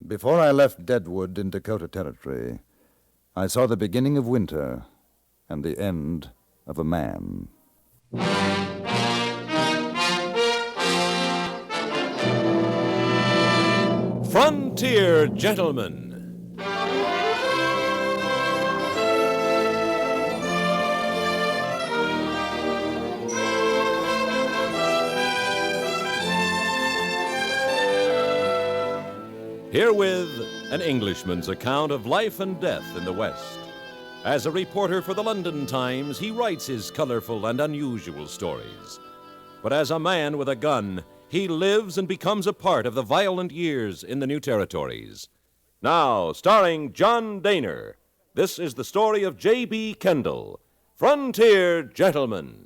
Before I left Deadwood in Dakota Territory, I saw the beginning of winter and the end of a man. Frontier Gentlemen. Herewith, an Englishman's account of life and death in the West. As a reporter for the London Times, he writes his colorful and unusual stories. But as a man with a gun, he lives and becomes a part of the violent years in the new territories. Now, starring John Dehner, this is the story of J.B. Kendall, Frontier Gentleman.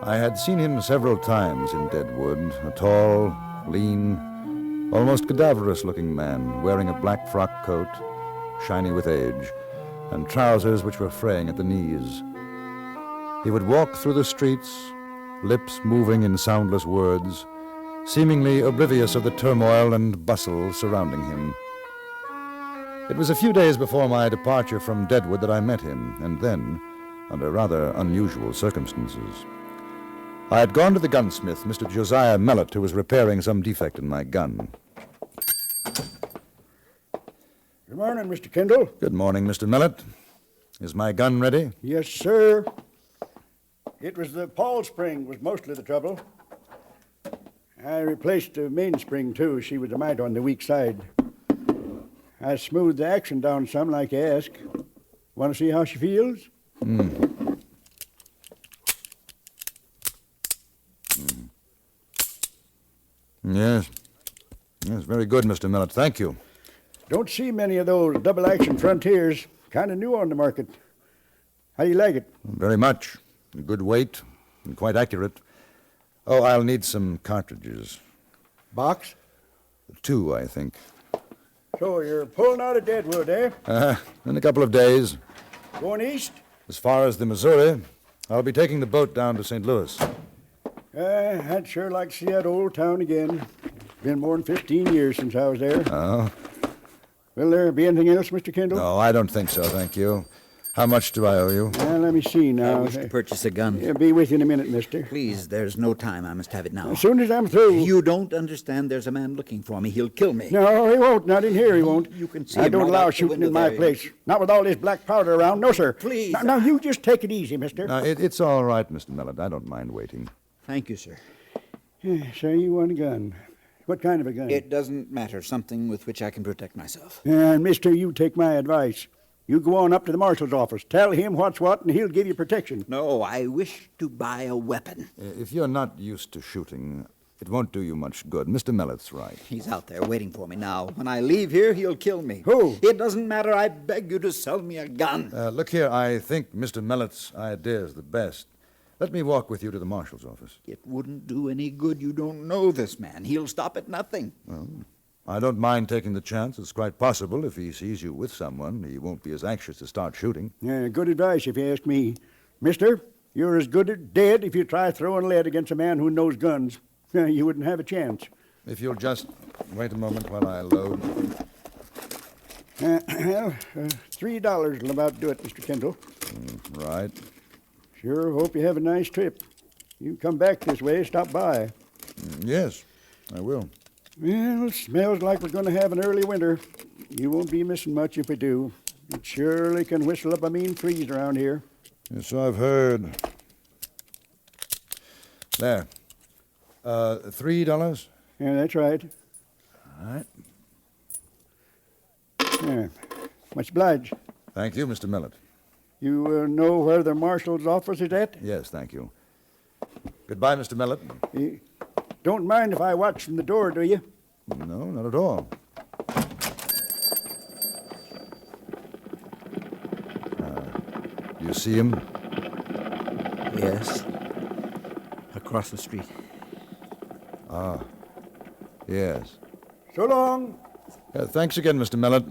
I had seen him several times in Deadwood, a tall, lean, almost cadaverous-looking man wearing a black frock coat, shiny with age, and trousers which were fraying at the knees. He would walk through the streets, lips moving in soundless words, seemingly oblivious of the turmoil and bustle surrounding him. It was a few days before my departure from Deadwood that I met him, and then, under rather unusual circumstances. I had gone to the gunsmith, Mr. Josiah Mellett, who was repairing some defect in my gun. Good morning, Mr. Kendall. Good morning, Mr. Mellett. Is my gun ready? Yes, sir. It was the pawl spring was mostly the trouble. I replaced the mainspring, too. She was a mite on the weak side. I smoothed the action down some like you asked. Want to see how she feels? Yes. Yes, very good, Mr. Mellett. Thank you. Don't see many of those double-action Frontiers. Kind of new on the market. How do you like it? Very much. Good weight and quite accurate. Oh, I'll need some cartridges. Box? 2, I think. So you're pulling out of Deadwood, eh? In a couple of days. Going east? As far as the Missouri, I'll be taking the boat down to St. Louis. I'd sure like to see that old town again. Been more than 15 years since I was there. Oh? Will there be anything else, Mr. Kendall? No, I don't think so, thank you. How much do I owe you? Let me see now. I wish to purchase a gun. Yeah, be with you in a minute, mister. Please, there's no time. I must have it now. As soon as I'm through. You don't understand. There's a man looking for me. He'll kill me. No, he won't. Not in here, he won't. You can see I him don't right allow out the shooting window in my there. place. Not with all this black powder around. No, sir. Please. Now, you just take it easy, mister. No, it's all right, Mr. Mellett. I don't mind waiting. Thank you, sir. So you want a gun. What kind of a gun? It doesn't matter. Something with which I can protect myself. And, mister, you take my advice. You go on up to the marshal's office. Tell him what's what, and he'll give you protection. No, I wish to buy a weapon. If you're not used to shooting, it won't do you much good. Mr. Mellett's right. He's out there waiting for me now. When I leave here, he'll kill me. Who? It doesn't matter. I beg you to sell me a gun. Look here, I think Mr. Mellett's idea is the best. Let me walk with you to the marshal's office. It wouldn't do any good. You don't know this man. He'll stop at nothing. Well, I don't mind taking the chance. It's quite possible if he sees you with someone, he won't be as anxious to start shooting. Yeah, good advice if you ask me. Mister, you're as good as dead if you try throwing lead against a man who knows guns. You wouldn't have a chance. If you'll just wait a moment while I load. $3 will about do it, Mr. Kendall. Right. Sure hope you have a nice trip. You come back this way, stop by. Yes, I will. Well, it smells like we're going to have an early winter. You won't be missing much if we do. It surely can whistle up a mean freeze around here. Yes, so I've heard. There. $3? Yeah, that's right. All right. Yeah. Much obliged. Thank you, Mr. Mellett. You know where the marshal's office is at? Yes, thank you. Goodbye, Mr. Mellett. You don't mind if I watch from the door, do you? No, not at all. Do you see him? Yes. Across the street. Ah, yes. So long. Thanks again, Mr. Mellett.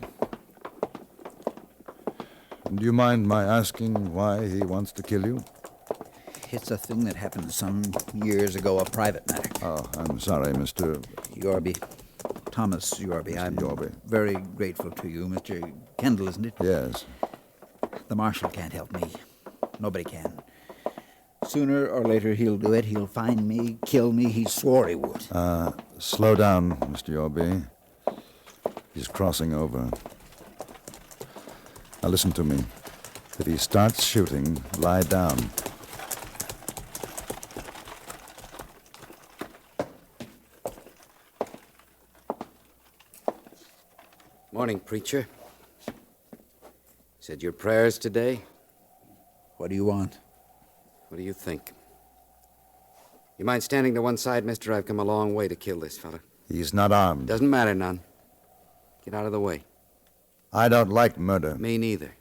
Do you mind my asking why he wants to kill you? It's a thing that happened some years ago, a private matter. Oh, I'm sorry, Mr. Yorby. Thomas Yorby. Mr. I'm Yorby. very grateful to you. Mr. Kendall, isn't it? Yes. The marshal can't help me. Nobody can. Sooner or later he'll do it. He'll find me, kill me. He swore he would. Slow down, Mr. Yorby. He's crossing over. Now listen to me. If he starts shooting, lie down. Morning, preacher. Said your prayers today? What do you want? What do you think? You mind standing to one side, mister? I've come a long way to kill this fella. He's not armed. Doesn't matter none. Get out of the way. I don't like murder. Me neither.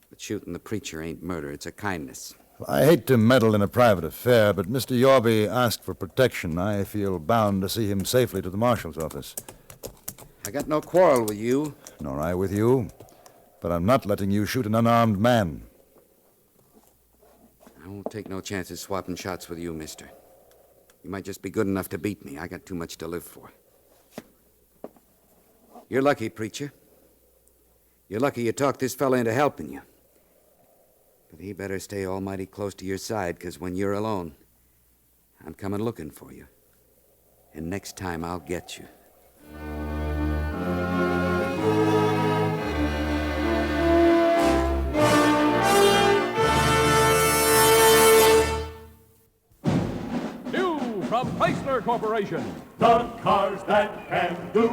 But shooting the preacher ain't murder. It's a kindness. I hate to meddle in a private affair, but Mr. Yorby asked for protection. I feel bound to see him safely to the marshal's office. I got no quarrel with you. Nor I with you. But I'm not letting you shoot an unarmed man. I won't take no chances swapping shots with you, mister. You might just be good enough to beat me. I got too much to live for. You're lucky, preacher. You're lucky you talked this fella into helping you. But he better stay almighty close to your side, 'cause when you're alone, I'm coming looking for you. And next time I'll get you. From Chrysler Corporation. The cars that can do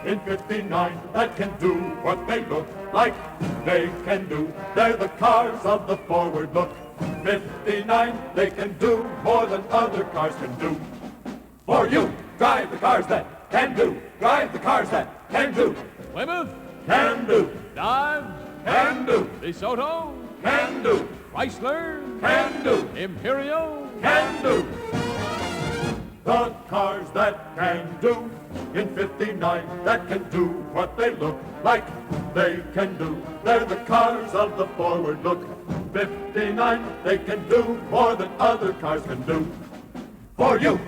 in 59, that can do what they look like they can do. They're the cars of the forward look. 59, they can do more than other cars can do. For you, drive the cars that can do. Drive the cars that can do. Plymouth, Can do. Dodge, Can do. DeSoto, Can do. Chrysler, Can do. Imperial. Can do. The cars that can do in 59, that can do what they look like they can do. They're the cars of the forward look. 59, they can do more than other cars can do. For you.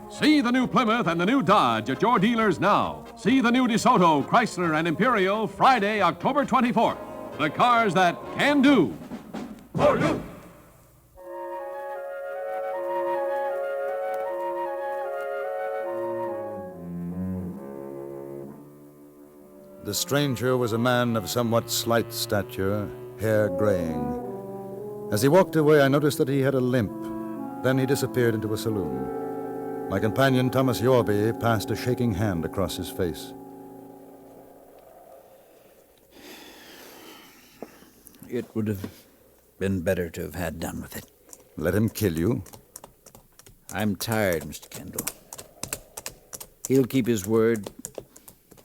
See the new Plymouth and the new Dodge at your dealers now. See the new DeSoto, Chrysler, and Imperial Friday, October 24th. The cars that can do. For you. The stranger was a man of somewhat slight stature, hair graying. As he walked away, I noticed that he had a limp. Then he disappeared into a saloon. My companion, Thomas Yorby, passed a shaking hand across his face. It would have been better to have had done with it. Let him kill you? I'm tired, Mr. Kendall. He'll keep his word.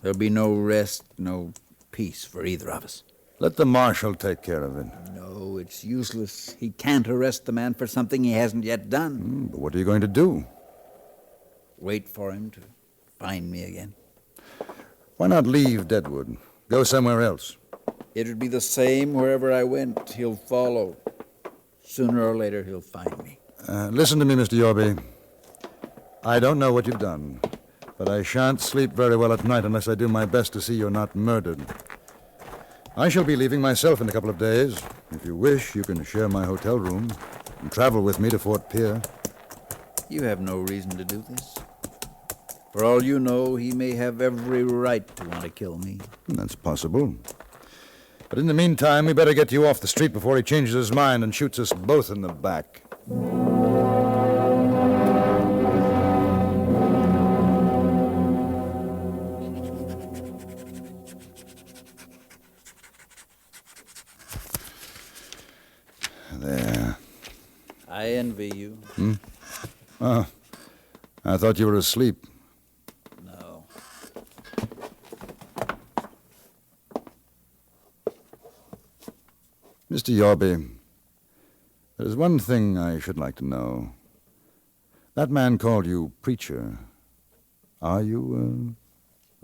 There'll be no rest, no peace for either of us. Let the marshal take care of it. No, it's useless. He can't arrest the man for something he hasn't yet done. But what are you going to do? Wait for him to find me again. Why not leave Deadwood? Go somewhere else. It'd be the same wherever I went. He'll follow. Sooner or later, he'll find me. Listen to me, Mr. Yorby. I don't know what you've done, but I shan't sleep very well at night unless I do my best to see you're not murdered. I shall be leaving myself in a couple of days. If you wish, you can share my hotel room and travel with me to Fort Pierre. You have no reason to do this. For all you know, he may have every right to want to kill me. That's possible. But in the meantime, we better get you off the street before he changes his mind and shoots us both in the back. There. I envy you. Oh, I thought you were asleep. No. Mr. Yorby, there's one thing I should like to know. That man called you preacher. Are you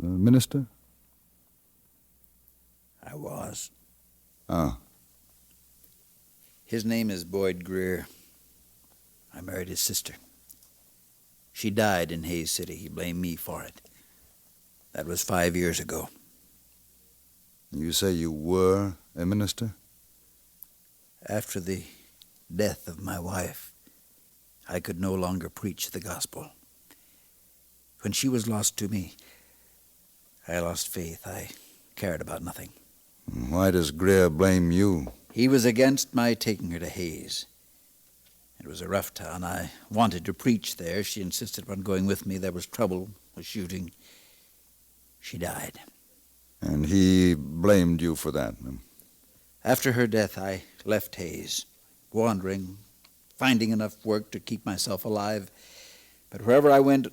A minister? I was. Ah. His name is Boyd Greer. I married his sister. She died in Hayes City. He blamed me for it. That was 5 years ago. You say you were a minister? After the death of my wife, I could no longer preach the gospel. When she was lost to me, I lost faith. I cared about nothing. Why does Greer blame you? He was against my taking her to Hayes. It was a rough town. I wanted to preach there. She insisted on going with me. There was trouble, a shooting. She died. And he blamed you for that? After her death, I left Hayes, wandering, finding enough work to keep myself alive. But wherever I went,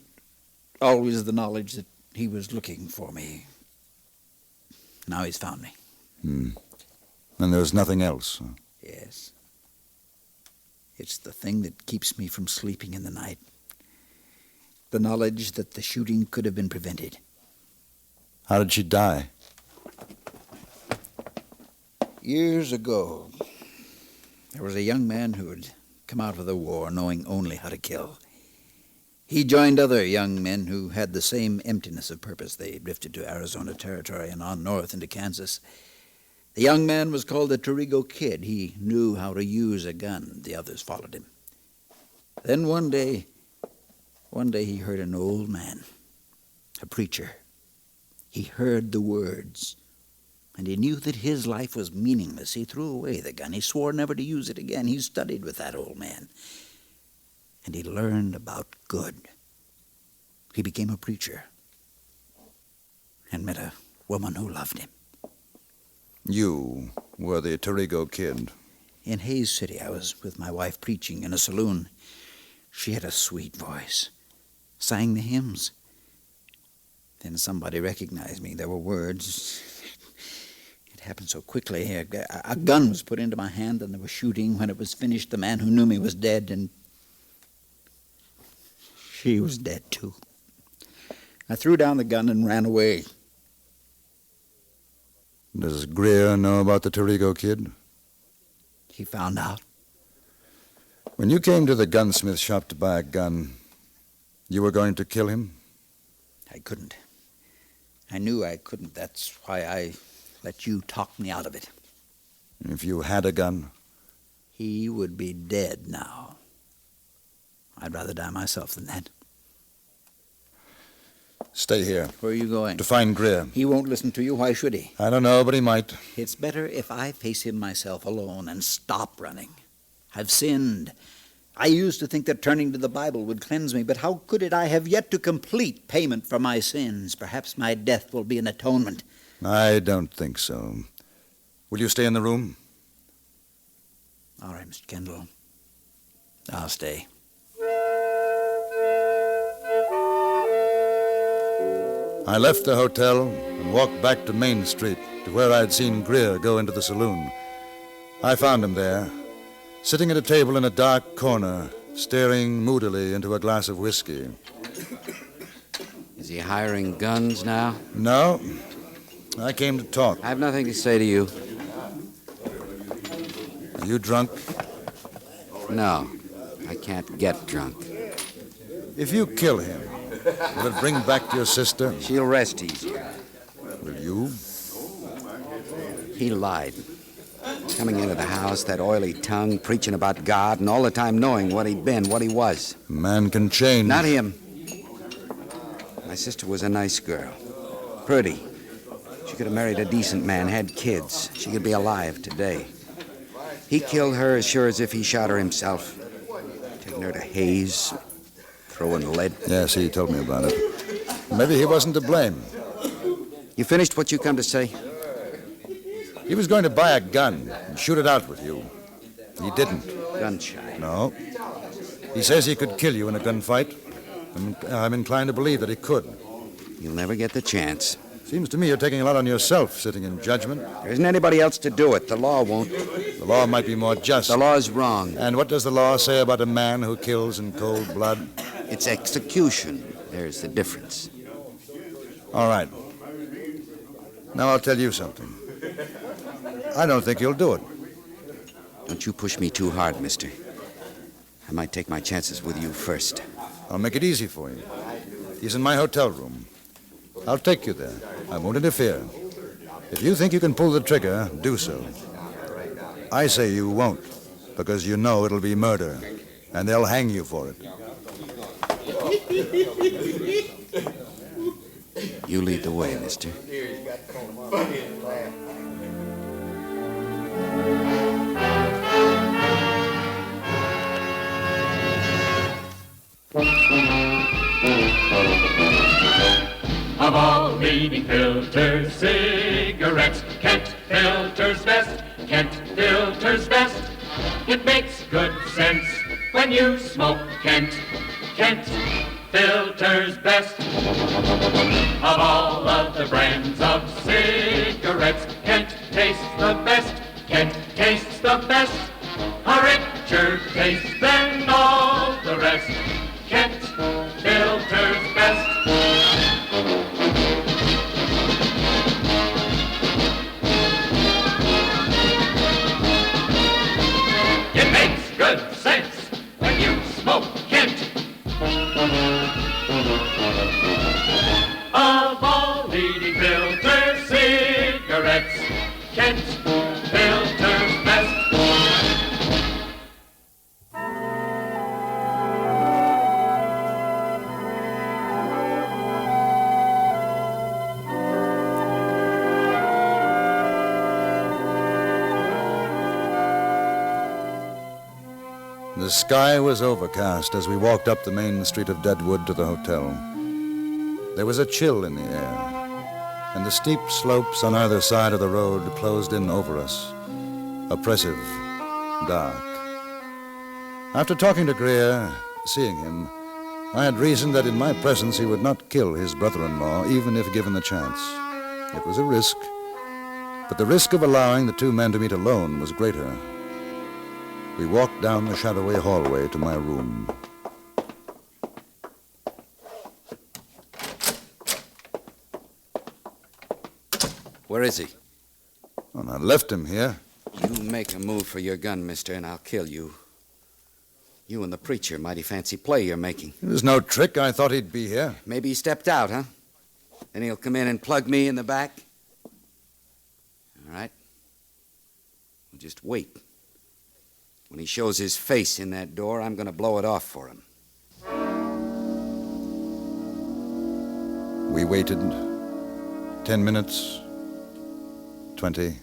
always the knowledge that he was looking for me. Now he's found me. And there's nothing else? Yes. It's the thing that keeps me from sleeping in the night. The knowledge that the shooting could have been prevented. How did she die? Years ago, there was a young man who had come out of the war knowing only how to kill. He joined other young men who had the same emptiness of purpose. They drifted to Arizona Territory and on north into Kansas. The young man was called the Terrigo Kid. He knew how to use a gun. The others followed him. Then one day he heard an old man, a preacher. He heard the words, and he knew that his life was meaningless. He threw away the gun. He swore never to use it again. He studied with that old man, and he learned about good. He became a preacher and met a woman who loved him. You were the Terrigo Kid. In Hayes City, I was with my wife preaching in a saloon. She had a sweet voice, sang the hymns. Then somebody recognized me. There were words. It happened so quickly. A gun was put into my hand, and there was shooting. When it was finished, the man who knew me was dead, and she was dead, too. I threw down the gun and ran away. Does Greer know about the Terrigo Kid? He found out. When you came to the gunsmith shop to buy a gun, you were going to kill him? I couldn't. I knew I couldn't. That's why I let you talk me out of it. If you had a gun? He would be dead now. I'd rather die myself than that. Stay here. Where are you going? To find Greer. He won't listen to you. Why should he? I don't know, but he might. It's better if I face him myself alone and stop running. I've sinned. I used to think that turning to the Bible would cleanse me, but how could it? I have yet to complete payment for my sins. Perhaps my death will be an atonement. I don't think so. Will you stay in the room? All right, Mr. Kendall. I'll stay. I left the hotel and walked back to Main Street, to where I'd seen Greer go into the saloon. I found him there, sitting at a table in a dark corner, staring moodily into a glass of whiskey. Is he hiring guns now? No, I came to talk. I have nothing to say to you. Are you drunk? No, I can't get drunk. If you kill him, will it bring back your sister? She'll rest easier. Will you? He lied. Coming into the house, that oily tongue, preaching about God, and all the time knowing what he'd been, what he was. A man can change. Not him. My sister was a nice girl. Pretty. She could have married a decent man, had kids. She could be alive today. He killed her as sure as if he shot her himself. Taking her to Hayes, throwing lead. Yes, he told me about it. Maybe he wasn't to blame. You finished what you come to say? He was going to buy a gun and shoot it out with you. He didn't. Gun shy. No. He says he could kill you in a gunfight. I'm inclined to believe that he could. You'll never get the chance. Seems to me you're taking a lot on yourself, sitting in judgment. There isn't anybody else to do it. The law won't. The law might be more just. The law's wrong. And what does the law say about a man who kills in cold blood? It's execution. There's the difference. All right. Now I'll tell you something. I don't think you'll do it. Don't you push me too hard, mister. I might take my chances with you first. I'll make it easy for you. He's in my hotel room. I'll take you there. I won't interfere. If you think you can pull the trigger, do so. I say you won't, because you know it'll be murder, and they'll hang you for it. You lead the way, mister. Of all leading filter cigarettes, Kent filters best, Kent filters best. It makes good sense when you smoke Kent, Kent filters best. Of all of the brands of cigarettes, Kent tastes the best, Kent tastes the best. A richer taste than all the rest, Kent filters best. It makes good sense when you smoke Kent. Of all leading filter cigarettes, Kent filters best. The sky was overcast as we walked up the main street of Deadwood to the hotel. There was a chill in the air, and the steep slopes on either side of the road closed in over us, oppressive, dark. After talking to Greer, seeing him, I had reasoned that in my presence he would not kill his brother-in-law, even if given the chance. It was a risk, but the risk of allowing the two men to meet alone was greater. We walked down the shadowy hallway to my room. Where is he? Well, I left him here. You make a move for your gun, mister, and I'll kill you. You and the preacher, mighty fancy play you're making. It was no trick. I thought he'd be here. Maybe he stepped out, huh? Then he'll come in and plug me in the back? All right. We'll just wait. When he shows his face in that door, I'm going to blow it off for him. We waited 10 minutes, 20,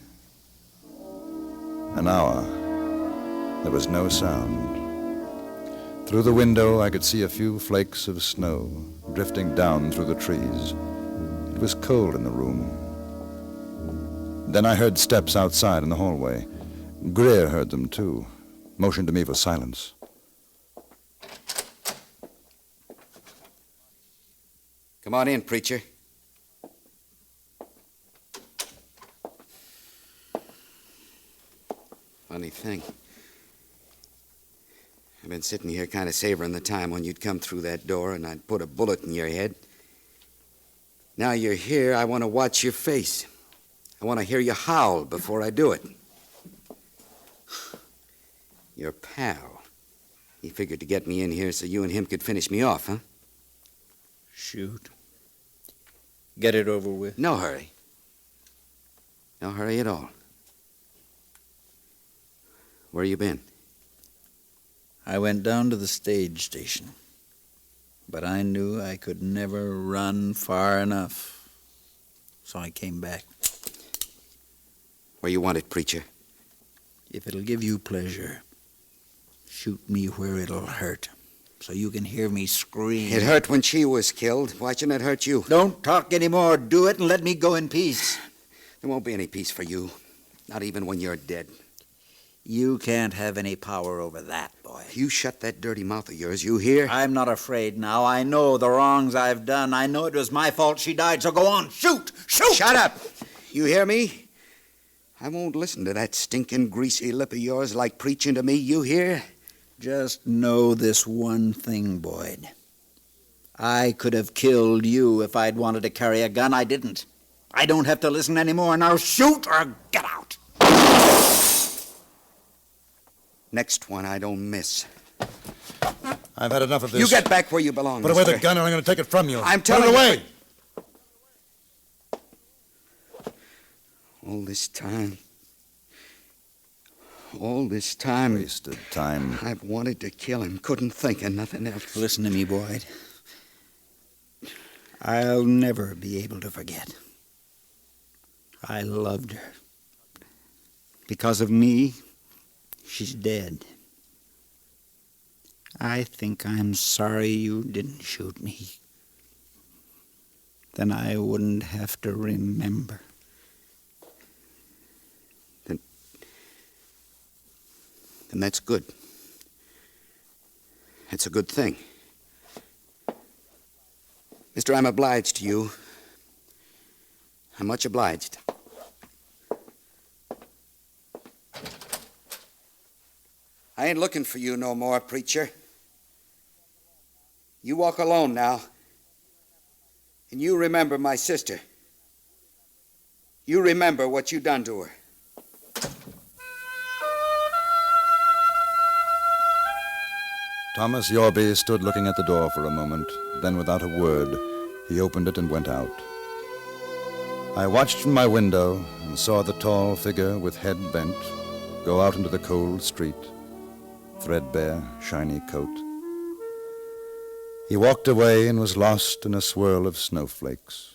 an hour. There was no sound. Through the window, I could see a few flakes of snow drifting down through the trees. It was cold in the room. Then I heard steps outside in the hallway. Greer heard them, too. Motioned to me for silence. Come on in, preacher. Funny thing. I've been sitting here kind of savoring the time when you'd come through that door and I'd put a bullet in your head. Now you're here, I want to watch your face. I want to hear you howl before I do it. Your pal. He figured to get me in here so you and him could finish me off, huh? Shoot. Get it over with. No hurry. No hurry at all. Where you been? I went down to the stage station, but I knew I could never run far enough, so I came back. Where you want it, preacher? If it'll give you pleasure, shoot me where it'll hurt, so you can hear me scream. It hurt when she was killed. Why shouldn't it hurt you? Don't talk anymore. Do it and let me go in peace. There won't be any peace for you. Not even when you're dead. You can't have any power over that, boy. You shut that dirty mouth of yours, you hear? I'm not afraid now. I know the wrongs I've done. I know it was my fault she died, so go on. Shoot! Shoot! Shut up! You hear me? I won't listen to that stinking greasy lip of yours like preaching to me, you hear? Just know this one thing, Boyd. I could have killed you if I'd wanted to carry a gun. I didn't. I don't have to listen anymore. Now shoot or get out. Next one I don't miss. I've had enough of this. You get back where you belong, Put away mister. the gun or I'm going to take it from you. I'm telling Put it away. All this time, Wasted time. I've wanted to kill him. Couldn't think of nothing else. Listen to me, Boyd. I'll never be able to forget. I loved her. Because of me, she's dead. I think I'm sorry you didn't shoot me. Then I wouldn't have to remember. And that's good. It's a good thing. Mister, I'm obliged to you. I'm much obliged. I ain't looking for you no more, preacher. You walk alone now. And you remember my sister. You remember what you done to her. Thomas Yorby stood looking at the door for a moment. Then, without a word, he opened it and went out. I watched from my window and saw the tall figure with head bent go out into the cold street, threadbare, shiny coat. He walked away and was lost in a swirl of snowflakes.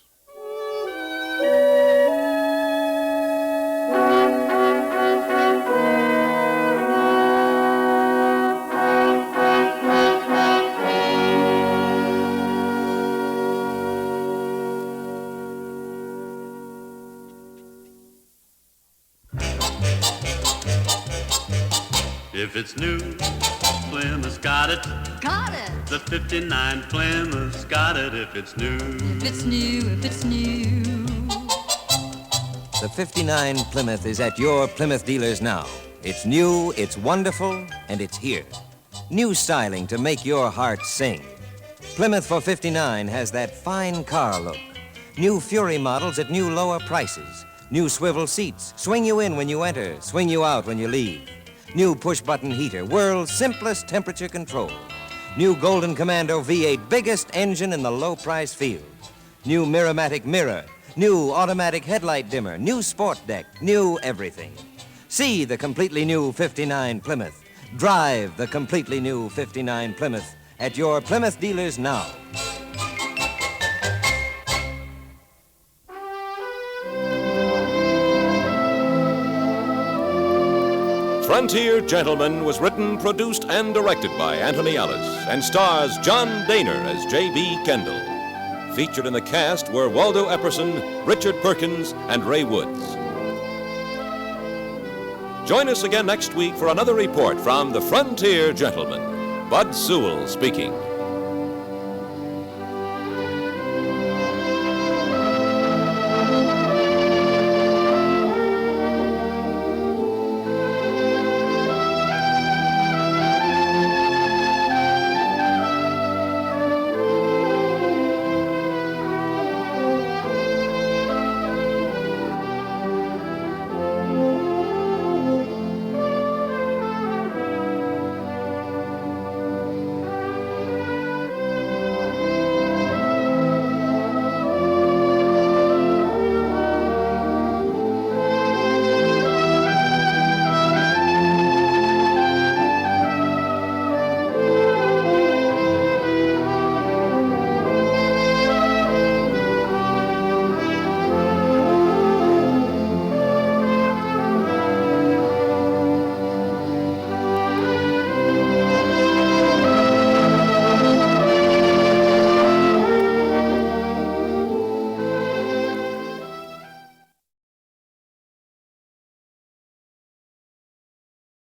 If it's new, Plymouth's got it. Got it. The 59 Plymouth's got it if it's new. If it's new, if it's new. The 59 Plymouth is at your Plymouth dealers now. It's new, it's wonderful, and it's here. New styling to make your heart sing. Plymouth for 59 has that fine car look. New Fury models at new lower prices. New swivel seats, swing you in when you enter, swing you out when you leave. New push-button heater, world's simplest temperature control. New Golden Commando V8, biggest engine in the low-price field. New Miramatic mirror, new automatic headlight dimmer, new sport deck, new everything. See the completely new 59 Plymouth. Drive the completely new 59 Plymouth at your Plymouth dealers now. Frontier Gentleman was written, produced, and directed by Antony Ellis and stars John Dehner as J.B. Kendall. Featured in the cast were Waldo Epperson, Richard Perkins, and Ray Woods. Join us again next week for another report from the Frontier Gentleman. Bud Sewell speaking.